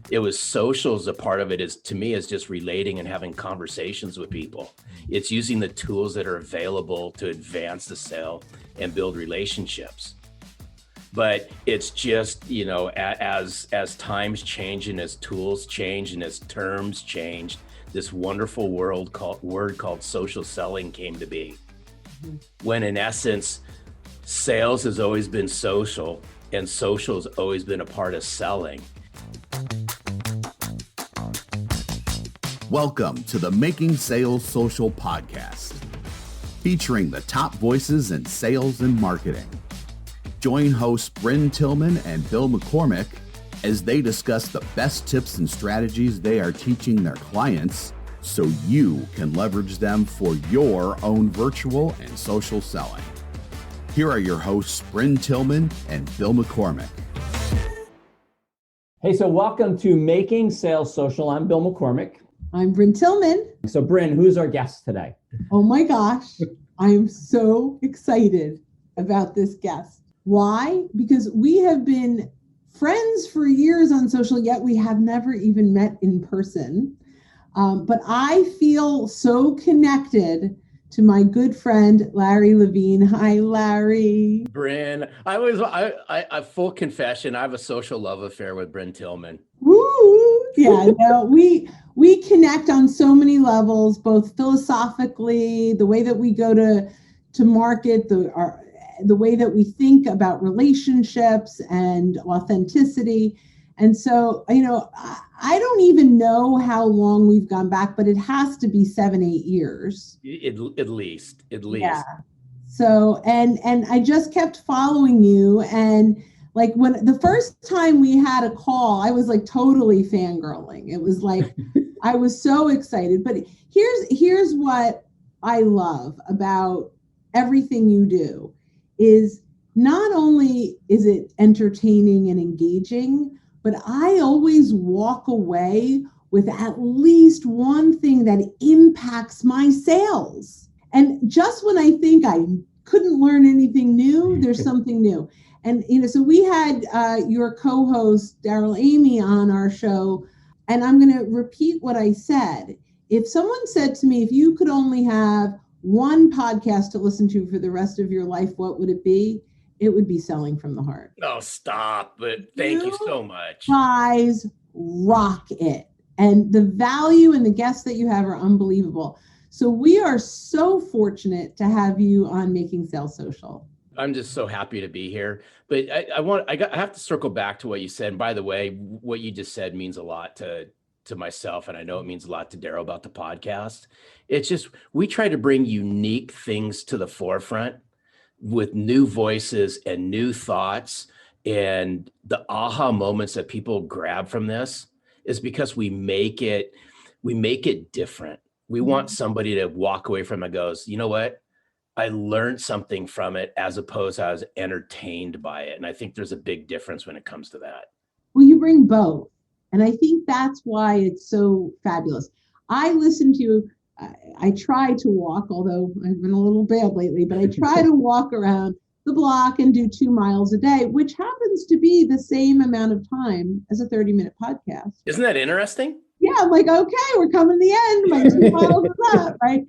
It was social as a part of it. Is to me is just relating and having conversations with people. It's using the tools that are available to advance the sale and build relationships. But it's just, as times change and as tools change and as terms change, this wonderful word called social selling came to be. When in essence, sales has always been social and social has always been a part of selling. Welcome to the Making Sales Social podcast, featuring the top voices in sales and marketing. Join hosts Bryn Tillman and Bill McCormick as they discuss the best tips and strategies they are teaching their clients so you can leverage them for your own virtual and social selling. Here are your hosts, Bryn Tillman and Bill McCormick. Hey, so welcome to Making Sales Social. I'm Bill McCormick. I'm Bryn Tillman. So Bryn, who's our guest today? Oh my gosh, I am so excited about this guest. Why? Because we have been friends for years on social, yet we have never even met in person. But I feel so connected to my good friend, Larry Levine. Hi, Larry. Bryn, I full confession, I have a social love affair with Bryn Tillman. Woo! Yeah, no, we connect on so many levels, both philosophically, the way that we go to market, the way that we think about relationships and authenticity. And so, I don't even know how long we've gone back, but it has to be 7-8 years. At least. Yeah. So, and I just kept following you. And like when the first time we had a call, I was like totally fangirling. It was like, I was so excited. But here's what I love about everything you do is not only is it entertaining and engaging, but I always walk away with at least one thing that impacts my sales. And just when I think I couldn't learn anything new, there's something new. And, so we had your co-host, Daryl Amy, on our show, and I'm going to repeat what I said. If someone said to me, if you could only have one podcast to listen to for the rest of your life, what would it be? It would be Selling from the Heart. Oh, stop. But thank you so much. Guys, rock it. And the value and the guests that you have are unbelievable. So we are so fortunate to have you on Making Sales Social. I'm just so happy to be here. But I have to circle back to what you said. And by the way, what you just said means a lot to myself. And I know it means a lot to Daryl about the podcast. It's just, we try to bring unique things to the forefront with new voices and new thoughts. And the aha moments that people grab from this is because we make it different. We want somebody to walk away from it and goes, you know what? I learned something from it as opposed to I was entertained by it. And I think there's a big difference when it comes to that. Well, you bring both. And I think that's why it's so fabulous. I listen to you. I try to walk, although I've been a little bad lately, but I try to walk around the block and do 2 miles a day, which happens to be the same amount of time as a 30-minute podcast. Isn't that interesting? Yeah, I'm like, okay, we're coming to the end. My 2 miles is up, right?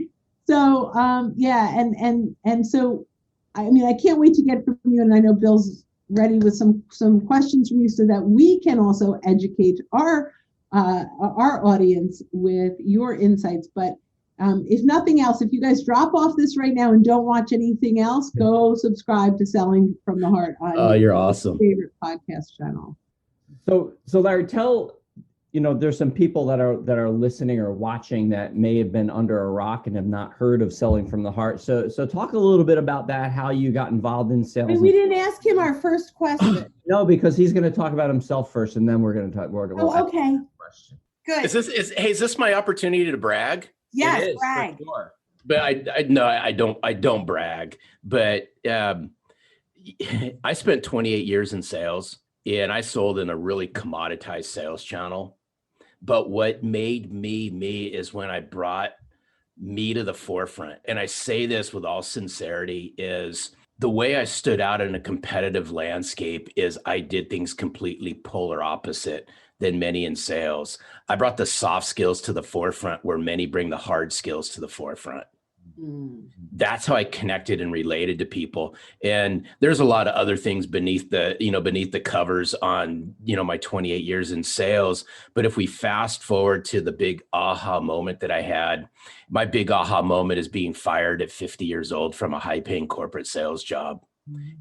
So, and so, I mean, I can't wait to get from you. And I know Bill's ready with some questions from you so that we can also educate our audience with your insights. But if nothing else, if you guys drop off this right now and don't watch anything else, go subscribe to Selling from the Heart on you're awesome. Favorite podcast channel. So Larry, there's some people that are listening or watching that may have been under a rock and have not heard of Selling from the Heart. So talk a little bit about that, how you got involved in sales. And we didn't ask him our first question. No, because he's going to talk about himself first, and then we're going to talk more. Okay. Good. Is this my opportunity to brag? Yes, brag. Sure. But I don't brag. But I spent 28 years in sales, and I sold in a really commoditized sales channel. But what made me is when I brought me to the forefront. And I say this with all sincerity is The way I stood out in a competitive landscape is I did things completely polar opposite than many in sales. I brought the soft skills to the forefront where many bring the hard skills to the forefront. Mm. That's how I connected and related to people. And there's a lot of other things beneath the covers on, my 28 years in sales. But if we fast forward to the big aha moment that I had, my big aha moment is being fired at 50 years old from a high paying corporate sales job.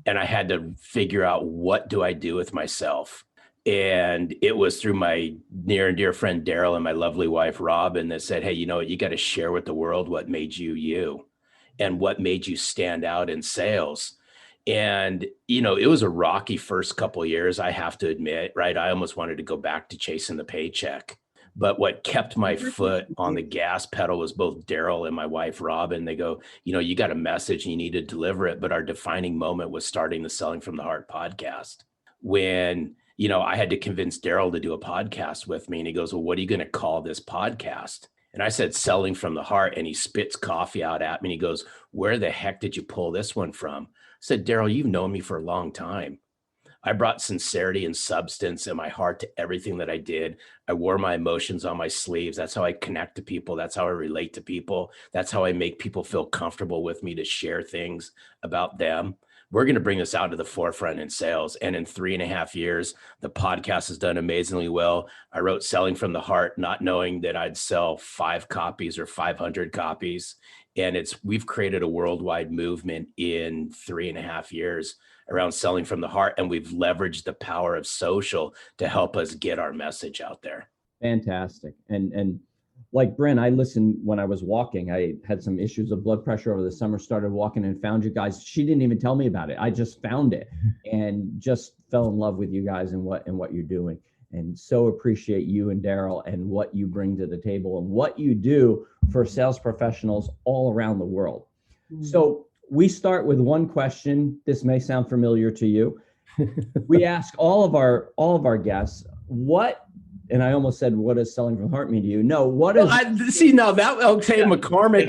And I had to figure out, what do I do with myself? And it was through my near and dear friend, Daryl, and my lovely wife, Robin, that said, hey, you got to share with the world what made you you and what made you stand out in sales. And, it was a rocky first couple of years, I have to admit, right? I almost wanted to go back to chasing the paycheck. But what kept my foot on the gas pedal was both Daryl and my wife, Robin. They go, you got a message and you need to deliver it. But our defining moment was starting the Selling from the Heart podcast when, I had to convince Daryl to do a podcast with me. And he goes, well, what are you going to call this podcast? And I said, Selling from the Heart. And he spits coffee out at me. And he goes, where the heck did you pull this one from? I said, Daryl, you've known me for a long time. I brought sincerity and substance in my heart to everything that I did. I wore my emotions on my sleeves. That's how I connect to people. That's how I relate to people. That's how I make people feel comfortable with me to share things about them. We're going to bring this out to the forefront in sales. And in 3.5 years, the podcast has done amazingly well. I wrote Selling from the Heart, not knowing that I'd sell 5 copies or 500 copies. And we've created a worldwide movement in 3.5 years around selling from the heart. And we've leveraged the power of social to help us get our message out there. Fantastic. And like Bryn, I listened when I was walking. I had some issues of blood pressure over the summer, started walking and found you guys. She didn't even tell me about it. I just found it and just fell in love with you guys and what you're doing. And so appreciate you and Daryl and what you bring to the table and what you do for sales professionals all around the world. Mm-hmm. So we start with one question. This may sound familiar to you. We ask all of our guests, and I almost said, what does selling from the heart mean to you? No, McCormick,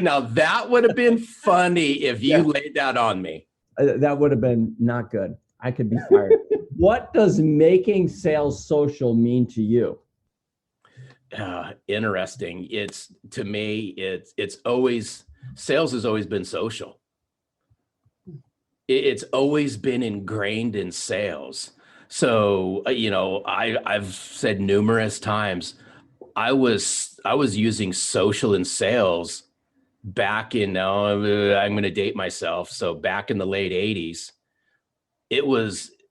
now that would have been funny if you laid that on me. That would have been not good. I could be fired. What does making sales social mean to you? Interesting. To me, sales has always been social. It's always been ingrained in sales. So, I've said numerous times, I was using social in sales back in, I'm going to date myself. So back in the late 80s,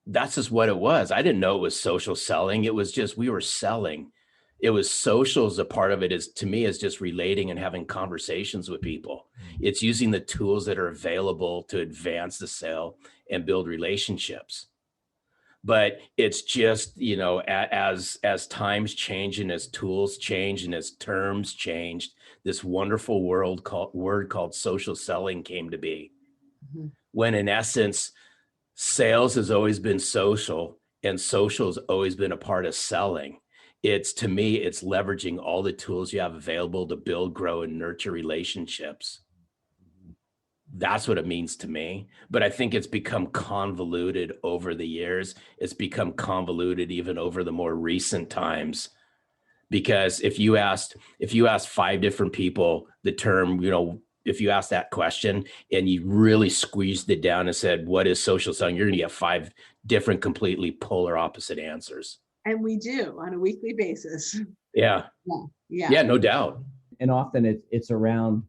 that's just what it was. I didn't know it was social selling. It was just, we were selling. It was social as a part of it to me is just relating and having conversations with people. It's using the tools that are available to advance the sale and build relationships. But it's just, as times change and as tools change and as terms changed, this wonderful word called social selling came to be. Mm-hmm. When in essence, sales has always been social and social has always been a part of selling. To me, it's leveraging all the tools you have available to build, grow, and nurture relationships. That's what it means to me. But I think it's become convoluted over the years. It's become convoluted even over the more recent times. Because if you asked 5 different people the term, if you asked that question and you really squeezed it down and said, what is social selling? You're going to get 5 different, completely polar opposite answers. And we do on a weekly basis. Yeah. Yeah, no doubt. And often it's around,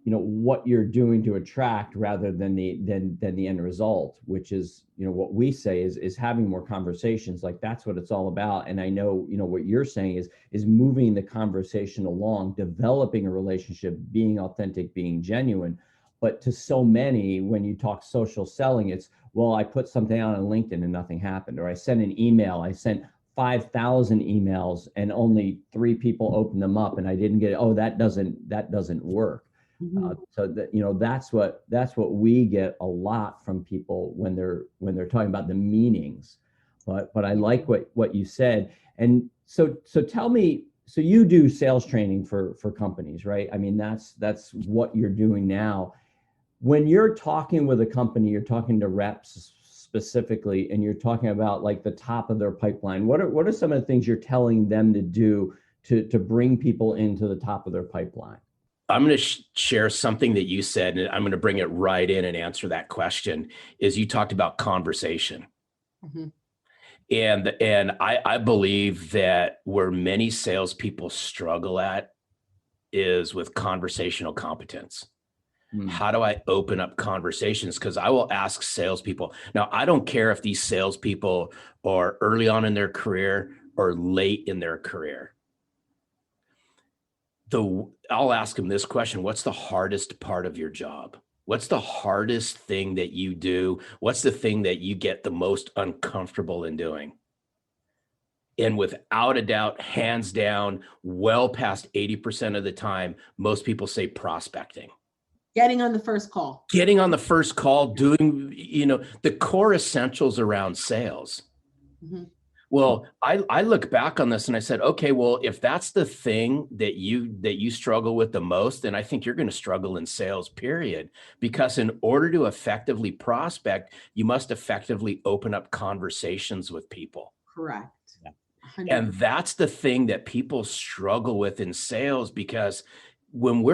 what you're doing to attract rather than the end result, which is, what we say is having more conversations. Like that's what it's all about. And I know, what you're saying is moving the conversation along, developing a relationship, being authentic, being genuine. But to so many, when you talk social selling, it's, well, I put something out on LinkedIn and nothing happened, or I sent an email. I sent 5,000 emails and only 3 people opened them up, and I didn't get it. Oh, that doesn't work. Mm-hmm. So that that's what we get a lot from people when they're talking about the meanings. But I like what you said. And so tell me. So you do sales training for companies, right? I mean, that's what you're doing now. when you're talking with a company, you're talking to reps specifically, and you're talking about like the top of their pipeline, what are some of the things you're telling them to do to bring people into the top of their pipeline? I'm going to share something that you said, and I'm going to bring it right in and answer that question. Is you talked about conversation. Mm-hmm. And I believe that where many salespeople struggle at is with conversational competence. How do I open up conversations? Because I will ask salespeople. Now, I don't care if these salespeople are early on in their career or late in their career. I'll ask them this question: what's the hardest part of your job? What's the hardest thing that you do? What's the thing that you get the most uncomfortable in doing? And without a doubt, hands down, well past 80% of the time, most people say prospecting. Getting on the first call. Getting on the first call, doing, the core essentials around sales. Mm-hmm. Well, I look back on this and I said, okay, well, if that's the thing that you struggle with the most, then I think you're going to struggle in sales, period. Because in order to effectively prospect, you must effectively open up conversations with people. Correct. 100%. And that's the thing that people struggle with in sales, because when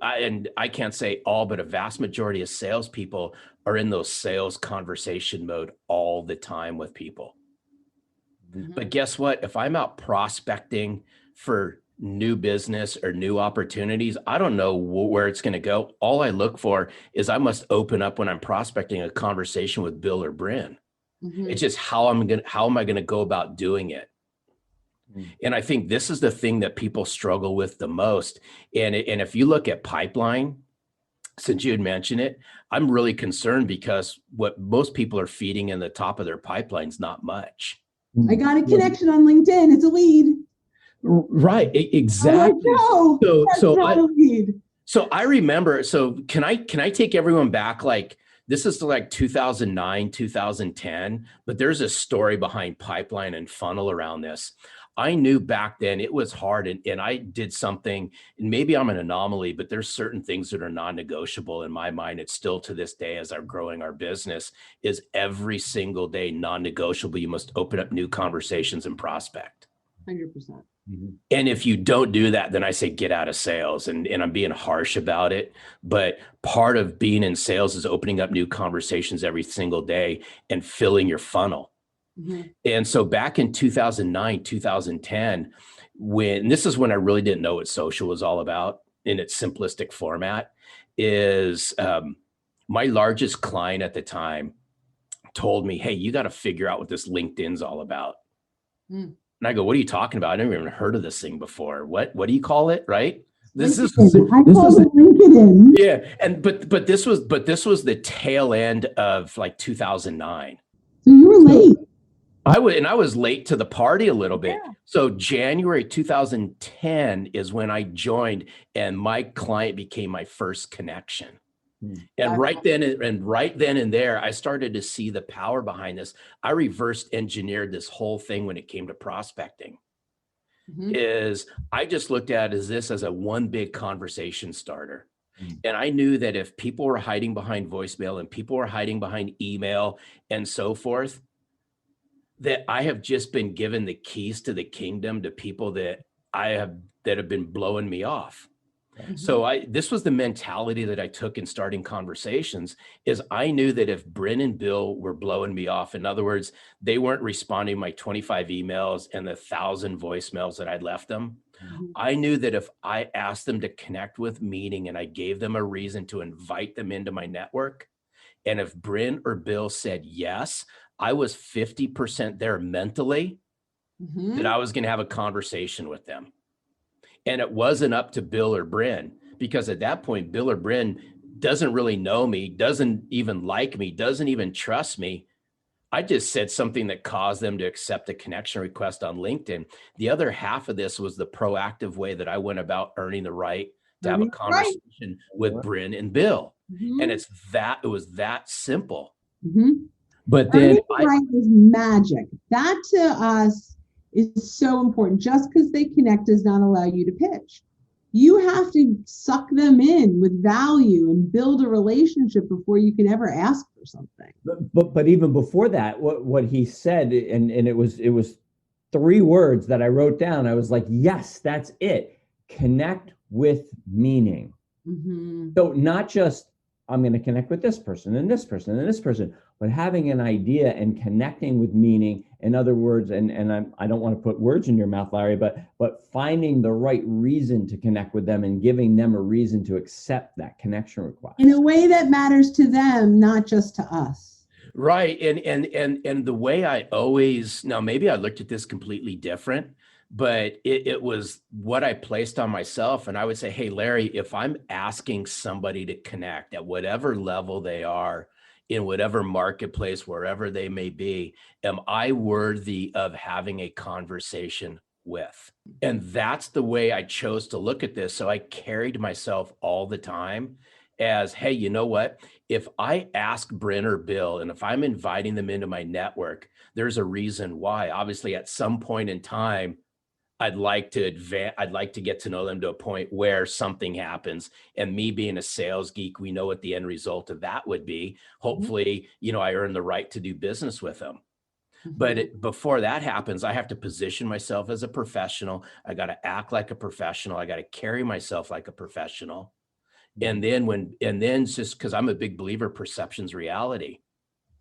I can't say all, but a vast majority of salespeople are in those sales conversation mode all the time with people. Mm-hmm. But guess what? If I'm out prospecting for new business or new opportunities, I don't know where it's going to go. All I look for is I must open up when I'm prospecting a conversation with Bill or Bryn. Mm-hmm. It's just how am I going to go about doing it? Mm-hmm. And I think this is the thing that people struggle with the most. And if you look at pipeline, since you had mentioned it, I'm really concerned because what most people are feeding in the top of their pipeline is not much. I got a connection on LinkedIn. It's a lead. Right. Exactly. Oh, no, so not a lead. So I remember, can I take everyone back? Like, this is like 2009, 2010, but there's a story behind pipeline and funnel around this. I knew back then it was hard, and I did something, and maybe I'm an anomaly, but there's certain things that are non-negotiable in my mind. It's still to this day, as I'm growing our business, is every single day non-negotiable. You must open up new conversations and prospect. 100%. Mm-hmm. And if you don't do that, then I say get out of sales, and I'm being harsh about it. But part of being in sales is opening up new conversations every single day and filling your funnel. Mm-hmm. And so back in 2009, 2010, this is when I really didn't know what social was all about in its simplistic format, is my largest client at the time told me, hey, you got to figure out what this LinkedIn's all about. Mm. And I go, what are you talking about? I never even heard of this thing before. What do you call it? Right? This is LinkedIn. Yeah. But this was the tail end of like 2009. So you were late. I was late to the party a little bit. Yeah. So January 2010 is when I joined, and my client became my first connection. And right then and there, I started to see the power behind this. I reverse engineered this whole thing when it came to prospecting. Mm-hmm. I just looked at this as a one big conversation starter. Mm-hmm. And I knew that if people were hiding behind voicemail and people were hiding behind email and so forth, that I have just been given the keys to the kingdom to people that have been blowing me off. Mm-hmm. So this was the mentality that I took in starting conversations, is I knew that if Bryn and Bill were blowing me off, in other words, they weren't responding to my 25 emails and the 1,000 voicemails that I'd left them. Mm-hmm. I knew that if I asked them to connect with, meeting, and I gave them a reason to invite them into my network, and if Bryn or Bill said yes, I was 50% there mentally, mm-hmm. that I was going to have a conversation with them. And it wasn't up to Bill or Bryn, because at that point, Bill or Bryn doesn't really know me, doesn't even like me, doesn't even trust me. I just said something that caused them to accept a connection request on LinkedIn. The other half of this was the proactive way that I went about earning the right to have a conversation with Bryn and Bill. Mm-hmm. And it was that simple. Mm-hmm. But then is magic. That to us is so important. Just because they connect does not allow you to pitch. you have to suck them in with value and build a relationship before you can ever ask for something. But even before that, what he said, and it was 3 words that I wrote down. I was like, yes, that's it. Connect with meaning. Mm-hmm. So not just I'm going to connect with this person and this person and this person, but having an idea and connecting with meaning. In other words, and I don't want to put words in your mouth, Larry, but finding the right reason to connect with them and giving them a reason to accept that connection request in a way that matters to them, not just to us. Right. And the way I always, now maybe I looked at this completely different, but it was what I placed on myself. And I would say, hey, Larry, if I'm asking somebody to connect at whatever level they are, in whatever marketplace, wherever they may be, am I worthy of having a conversation with? And that's the way I chose to look at this. So I carried myself all the time as, hey, you know what? If I ask Bryn or Bill, and if I'm inviting them into my network, there's a reason why. Obviously, at some point in time, I'd like to get to know them to a point where something happens. And me being a sales geek, we know what the end result of that would be. Hopefully, I earn the right to do business with them. But before that happens, I have to position myself as a professional. I got to act like a professional. I got to carry myself like a professional. And then just because I'm a big believer, perception's reality.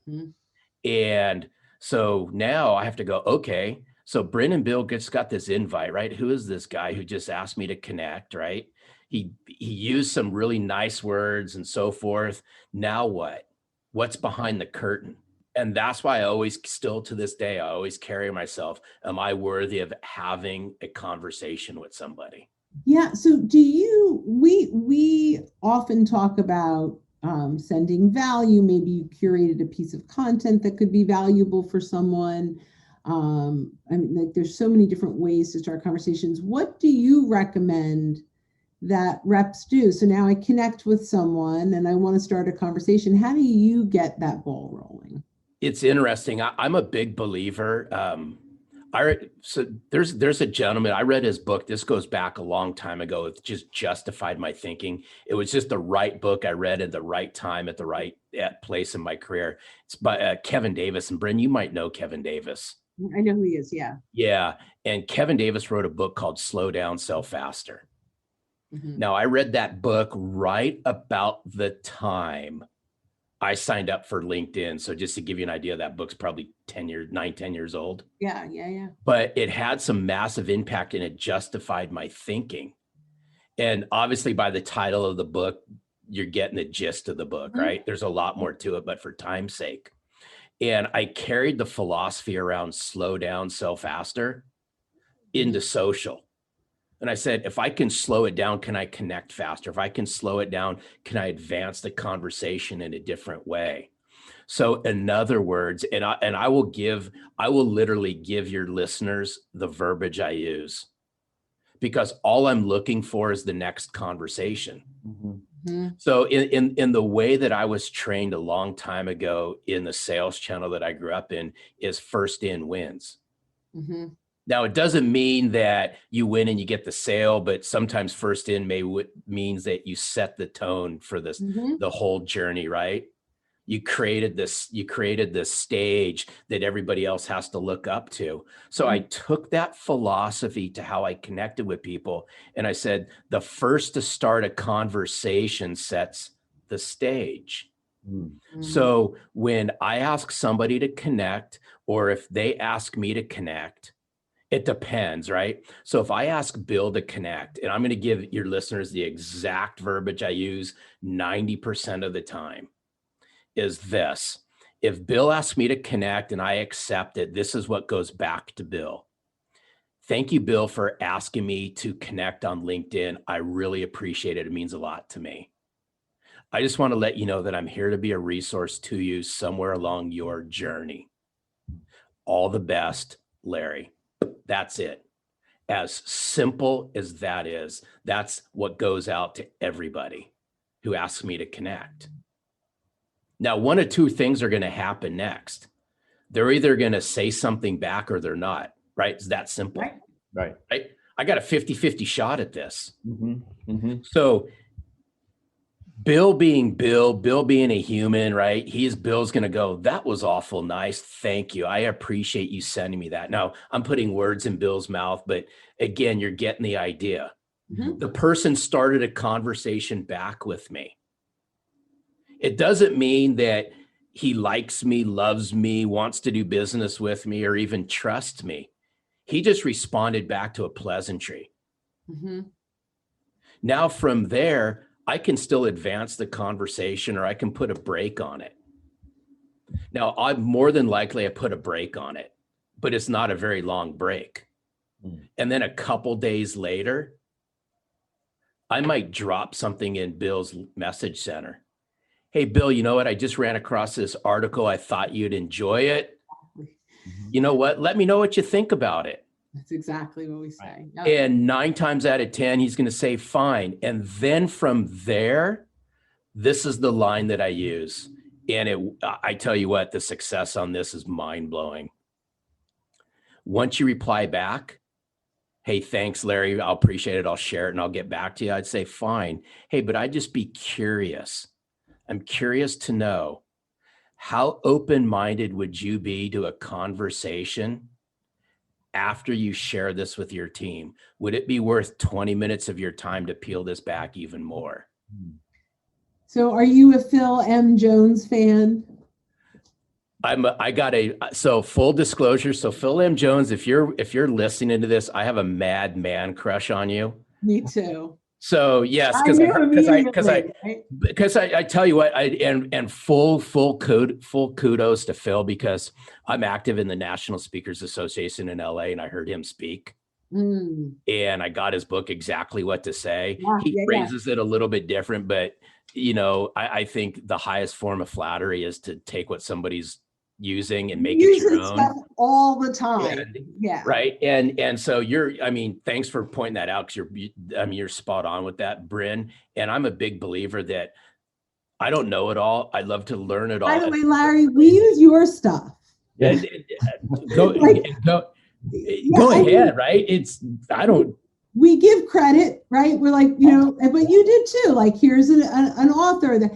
Mm-hmm. And so now I have to go, okay, so Bryn and Bill just got this invite, right? Who is this guy who just asked me to connect, right? He used some really nice words and so forth. Now what? What's behind the curtain? And that's why I always, still to this day, I always carry myself. Am I worthy of having a conversation with somebody? Yeah. So we often talk about sending value. Maybe you curated a piece of content that could be valuable for someone. I mean, like, there's so many different ways to start conversations. What do you recommend that reps do? So now I connect with someone and I want to start a conversation. How do you get that ball rolling? It's interesting. I'm a big believer. So there's a gentleman, I read his book. This goes back a long time ago. It just justified my thinking. It was just the right book I read at the right time at the right place in my career. It's by Kevin Davis. And Bryn, you might know Kevin Davis. I know who he is. Yeah. Yeah. And Kevin Davis wrote a book called Slow Down, Sell Faster. Mm-hmm. Now, I read that book right about the time I signed up for LinkedIn. So just to give you an idea, that book's probably 10 years old. Yeah. But it had some massive impact and it justified my thinking. And obviously by the title of the book, you're getting the gist of the book, right? There's a lot more to it, but for time's sake. And I carried the philosophy around slow down, sell faster into social. And I said, if I can slow it down, can I connect faster? If I can slow it down, can I advance the conversation in a different way? So in other words, and I will literally give your listeners the verbiage I use, because all I'm looking for is the next conversation. Mm-hmm. So in the way that I was trained a long time ago in the sales channel that I grew up in is first in wins. Mm-hmm. Now, it doesn't mean that you win and you get the sale, but sometimes first in means that you set the tone for this, the whole journey, right? You created this stage that everybody else has to look up to. So I took that philosophy to how I connected with people. And I said, the first to start a conversation sets the stage. So when I ask somebody to connect, or if they ask me to connect, it depends, right? So if I ask Bill to connect, and I'm going to give your listeners the exact verbiage I use 90% of the time, is this. If Bill asks me to connect and I accept it, this is what goes back to Bill. Thank you, Bill, for asking me to connect on LinkedIn. I really appreciate it. It means a lot to me. I just want to let you know that I'm here to be a resource to you somewhere along your journey. All the best, Larry. That's it. As simple as that is, that's what goes out to everybody who asks me to connect. Now, one of two things are going to happen next. They're either going to say something back or they're not, right? It's that simple. Right. I got a 50-50 shot at this. Mm-hmm. Mm-hmm. So Bill being Bill being a human, right? Bill's going to go, that was awful nice. Thank you. I appreciate you sending me that. Now I'm putting words in Bill's mouth, but again, you're getting the idea. Mhm. The person started a conversation back with me. It doesn't mean that he likes me, loves me, wants to do business with me, or even trusts me. He just responded back to a pleasantry. Mhm. Now from there, I can still advance the conversation, or I can put a break on it. Now, I'm more than likely I put a break on it, but it's not a very long break. And then a couple days later, I might drop something in Bill's message center. Hey, Bill, you know what? I just ran across this article. I thought you'd enjoy it. You know what? Let me know what you think about it. That's exactly what we say. Yep. And 9 times out of 10, he's going to say, fine. And then from there, this is the line that I use. And I tell you what, the success on this is mind blowing. Once you reply back, hey, thanks, Larry. I'll appreciate it. I'll share it and I'll get back to you. I'd say, fine. Hey, but I'd just be curious. I'm curious to know, how open-minded would you be to a conversation after you share this with your team? Would it be worth 20 minutes of your time to peel this back even more? So are you a Phil M. Jones fan? So full disclosure. So Phil M. Jones, if you're listening to this, I have a mad man crush on you. Me too. So yes, because I tell you what, and full kudos to Phil, because I'm active in the National Speakers Association in LA, and I heard him speak. And I got his book, Exactly What to Say. He phrases it a little bit different, but I think the highest form of flattery is to take what somebody's using and make it your own stuff all the time. Right. And so thanks for pointing that out, because you're spot on with that, Bryn. And I'm a big believer that I don't know it all. I love to learn it all. By the way, Larry, we use your stuff. Go ahead. Right. We give credit, right? We're like, but you did too. Like, here's an author that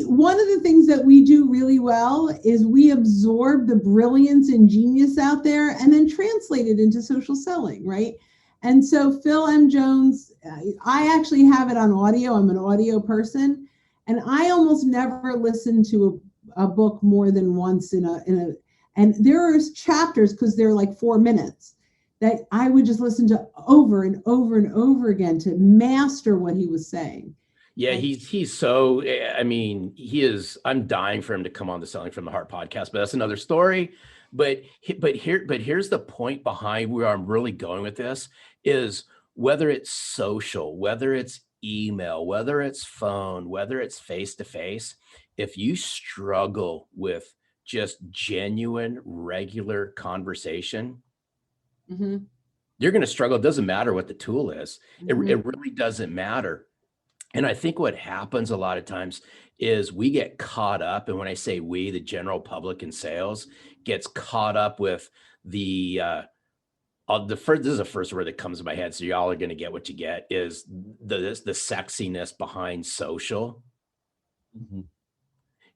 one of the things that we do really well is we absorb the brilliance and genius out there and then translate it into social selling, right? And so Phil M. Jones, I actually have it on audio. I'm an audio person, and I almost never listen to a book more than once and there are chapters, because they're like 4 minutes, that I would just listen to over and over and over again to master what he was saying. Yeah, he's so, he is, I'm dying for him to come on the Selling from the Heart podcast, but that's another story. But here's the point behind where I'm really going with this is, whether it's social, whether it's email, whether it's phone, whether it's face-to-face, if you struggle with just genuine, regular conversation, you're going to struggle. It doesn't matter what the tool is. It really doesn't matter. And I think what happens a lot of times is we get caught up. And when I say we, the general public in sales gets caught up with this is the first word that comes to my head, so y'all are going to get what you get, is the sexiness behind social.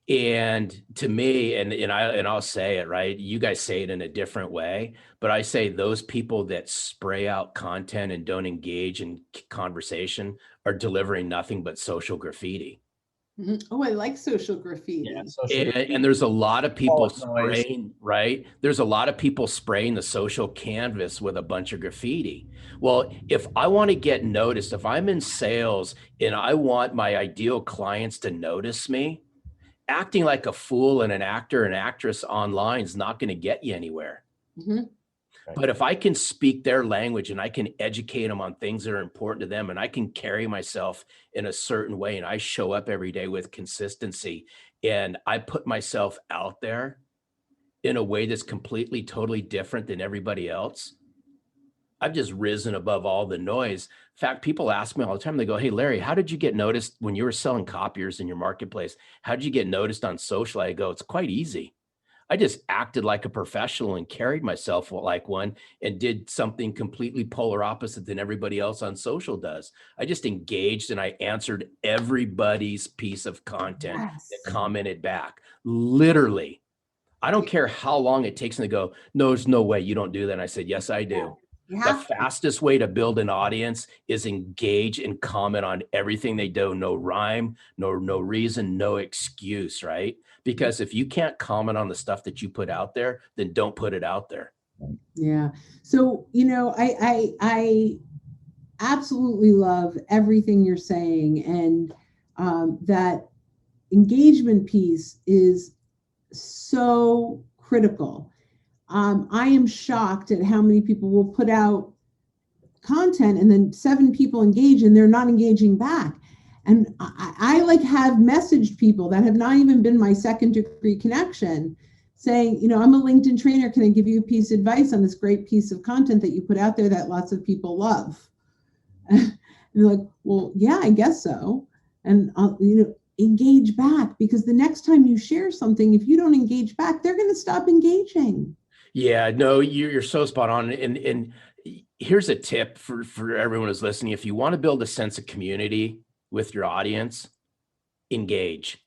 And to me, and I'll say it, right, you guys say it in a different way, but I say those people that spray out content and don't engage in conversation are delivering nothing but social graffiti. Oh, I like social graffiti. Yeah, and there's a lot of people spraying, right? There's a lot of people spraying the social canvas with a bunch of graffiti. Well, if I want to get noticed, if I'm in sales and I want my ideal clients to notice me, acting like a fool and an actor and actress online is not going to get you anywhere. But if I can speak their language and I can educate them on things that are important to them, and I can carry myself in a certain way, and I show up every day with consistency, and I put myself out there in a way that's completely, totally different than everybody else, I've just risen above all the noise. In fact, people ask me all the time, they go, hey, Larry, how did you get noticed when you were selling copiers in your marketplace? How did you get noticed on social? I go, it's quite easy. I just acted like a professional and carried myself like one and did something completely polar opposite than everybody else on social does. I just engaged and I answered everybody's piece of content that Yes. commented back. Literally. I don't care how long it takes them to go, no, there's no way you don't do that. And I said, yes, I do. The fastest way to build an audience is engage and comment on everything they do. No rhyme, no reason, no excuse, right? Because if you can't comment on the stuff that you put out there, then don't put it out there. Yeah. So, I absolutely love everything you're saying. And that engagement piece is so critical. I am shocked at how many people will put out content and then 7 people engage and they're not engaging back. And I like have messaged people that have not even been my second degree connection saying, I'm a LinkedIn trainer. Can I give you a piece of advice on this great piece of content that you put out there that lots of people love? And they're like, well, yeah, I guess so. And engage back, because the next time you share something, if you don't engage back, they're going to stop engaging. Yeah, no, you're so spot on. And here's a tip for everyone who's listening. If you want to build a sense of community with your audience, engage.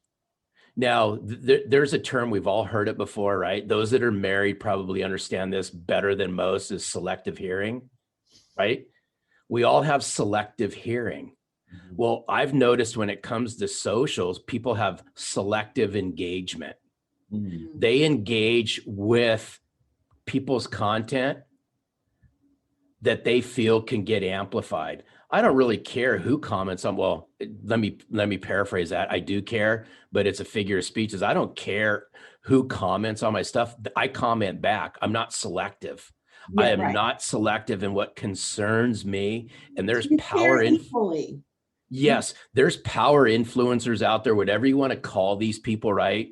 Now, there's a term, we've all heard it before, right? Those that are married probably understand this better than most, is selective hearing, right? We all have selective hearing. Well, I've noticed when it comes to socials, people have selective engagement. They engage with people's content that they feel can get amplified. I don't really care who comments on, well, let me paraphrase that. I do care, but it's a figure of speech. I don't care who comments on my stuff. I comment back. I'm not selective. Yeah, I am right. not selective in what concerns me. And there's You power share in. equally. Yes, there's power influencers out there, whatever you want to call these people, right?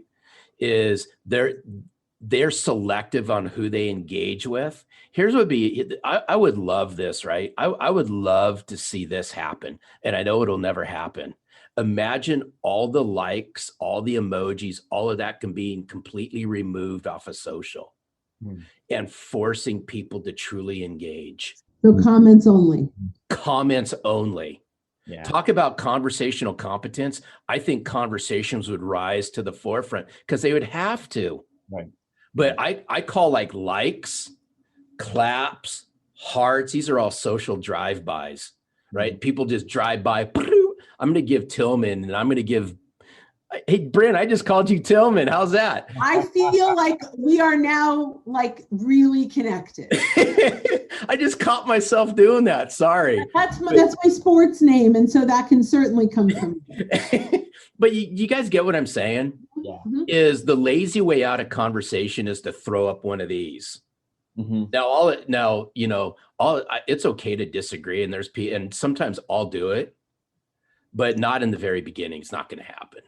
Is they're selective on who they engage with. Here's what would be, I would love this, right? I would love to see this happen. And I know it'll never happen. Imagine all the likes, all the emojis, all of that can be completely removed off of social and forcing people to truly engage. So comments only. Comments only. Yeah. Talk about conversational competence. I think conversations would rise to the forefront because they would have to. Right. But I call likes, claps, hearts. These are all social drive-bys, right? People just drive by. I'm going to give Tillman, and I'm going to give, hey, Bryn, I just called you Tillman. How's that? I feel like we are now like really connected. I just caught myself doing that. Sorry. That's my sports name. And so that can certainly come from me. But you guys get what I'm saying? Yeah. Is the lazy way out of conversation is to throw up one of these. Now, it's okay to disagree, and and sometimes I'll do it, but not in the very beginning. It's not going to happen.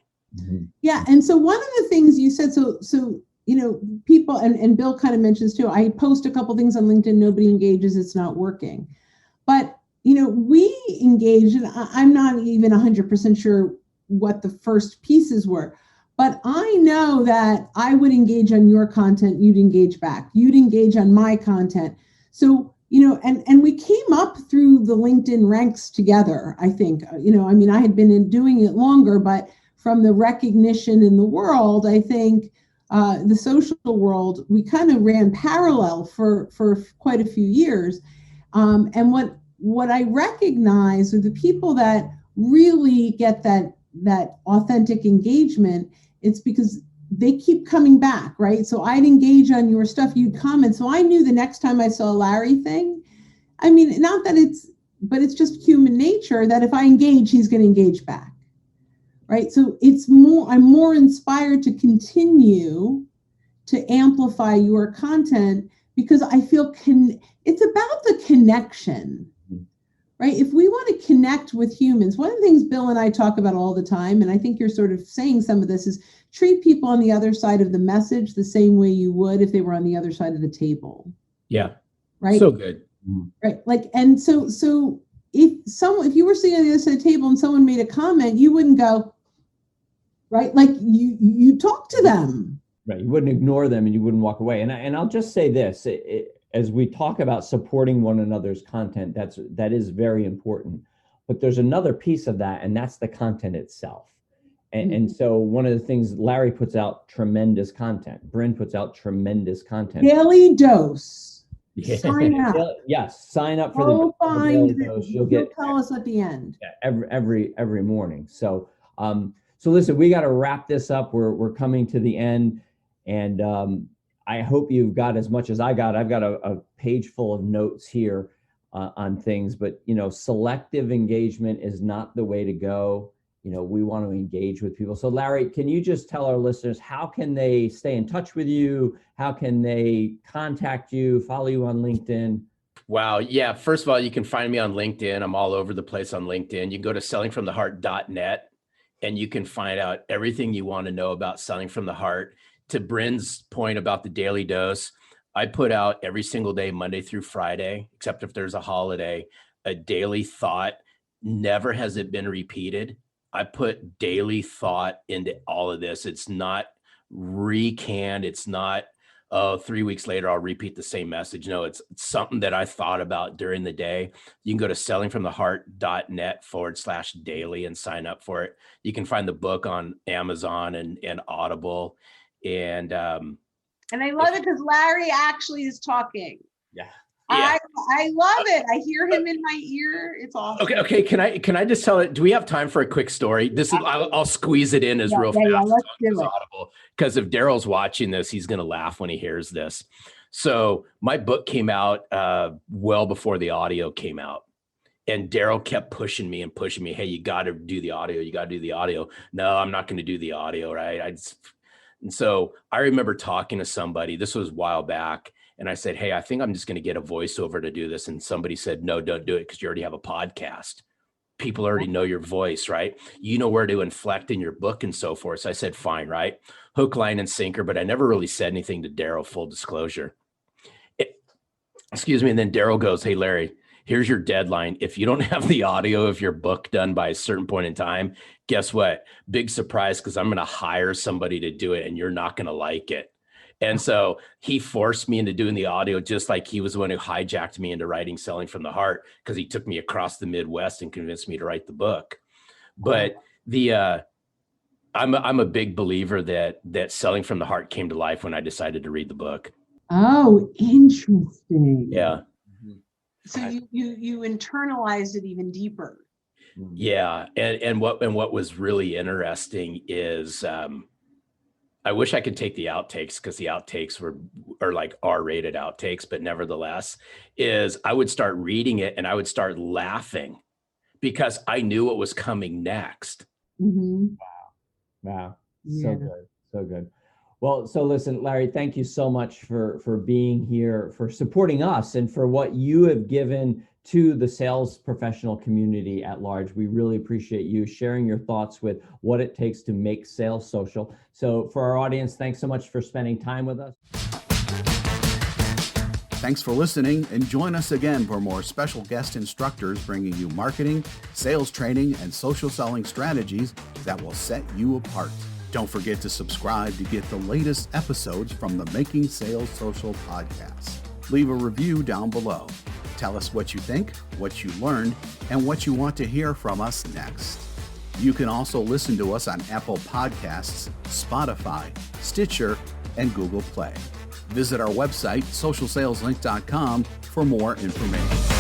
Yeah. And so one of the things you said, so people, and Bill kind of mentions too, I post a couple things on LinkedIn, nobody engages, it's not working. But, we engage, and I'm not even 100% sure what the first pieces were, but I know that I would engage on your content, you'd engage back, you'd engage on my content. So, and we came up through the LinkedIn ranks together, I think. I had been doing it longer, but from the recognition in the world, I think the social world, we kind of ran parallel for quite a few years. And what I recognize are the people that really get that authentic engagement, it's because they keep coming back, right? So I'd engage on your stuff, you'd comment. So I knew the next time I saw a Larry thing, not that but it's just human nature that if I engage, he's going to engage back. Right. So I'm more inspired to continue to amplify your content because I feel it's about the connection, right? If we want to connect with humans, one of the things Bill and I talk about all the time, and I think you're sort of saying some of this, is treat people on the other side of the message the same way you would if they were on the other side of the table. Yeah. Right. So good. Right. And so if you were sitting on the other side of the table and someone made a comment, you wouldn't go, right? Like you talk to them, Right. You wouldn't ignore them and you wouldn't walk away. And I'll just say this, as we talk about supporting one another's content, that is very important. But there's another piece of that, and that's the content itself. And so one of the things, Larry puts out tremendous content. Bryn puts out tremendous content. Daily dose. Yeah. Sign up. Yes, sign up for Go the daily find dose. it. You'll get Tell us at the end. every morning. So listen, we got to wrap this up. We're coming to the end, and I hope you've got as much as I got. I've got a page full of notes here on things, but selective engagement is not the way to go. We want to engage with people. So Larry, can you just tell our listeners, how can they stay in touch with you? How can they contact you, follow you on LinkedIn? Wow. Yeah. First of all, you can find me on LinkedIn. I'm all over the place on LinkedIn. You can go to sellingfromtheheart.net and you can find out everything you want to know about Selling from the Heart. To Bryn's point about the daily dose, I put out every single day, Monday through Friday, except if there's a holiday, a daily thought. Never has it been repeated. I put daily thought into all of this. It's not recanned. It's not, 3 weeks later, I'll repeat the same message. No, it's something that I thought about during the day. You can go to sellingfromtheheart.net/daily and sign up for it. You can find the book on Amazon and Audible. And I love it because Larry actually is talking. Yeah. I love it. I hear him in my ear. It's awesome. Okay. Can I just tell it? Do we have time for a quick story? I'll squeeze it in as real fast. Let's do it. Because if Daryl's watching this, he's going to laugh when he hears this. So my book came out well before the audio came out. And Daryl kept pushing me. Hey, you got to do the audio. You got to do the audio. No, I'm not going to do the audio. Right. And so I remember talking to somebody, this was a while back. And I said, hey, I think I'm just going to get a voiceover to do this. And somebody said, no, don't do it because you already have a podcast. People already know your voice, right? You know where to inflect in your book and so forth. So I said, fine, right? Hook, line, and sinker. But I never really said anything to Daryl, full disclosure. Excuse me. And then Daryl goes, hey, Larry, here's your deadline. If you don't have the audio of your book done by a certain point in time, guess what? Big surprise, because I'm going to hire somebody to do it and you're not going to like it. And so he forced me into doing the audio, just like he was the one who hijacked me into writing Selling from the Heart, because he took me across the Midwest and convinced me to write the book. But I'm a big believer that Selling from the Heart came to life when I decided to read the book. Oh, interesting. Yeah. So you internalized it even deeper. Yeah. And what was really interesting is I wish I could take the outtakes, because the outtakes are like R-rated outtakes, but nevertheless, is I would start reading it and I would start laughing because I knew what was coming next. Mm-hmm. Wow. Yeah. So good. Well, so listen, Larry, thank you so much for being here, for supporting us, and for what you have given to the sales professional community at large. We really appreciate you sharing your thoughts with what it takes to make sales social. So for our audience, thanks so much for spending time with us. Thanks for listening, and join us again for more special guest instructors bringing you marketing, sales training, and social selling strategies that will set you apart. Don't forget to subscribe to get the latest episodes from the Making Sales Social podcast. Leave a review down below. Tell us what you think, what you learned, and what you want to hear from us next. You can also listen to us on Apple Podcasts, Spotify, Stitcher, and Google Play. Visit our website, socialsaleslink.com, for more information.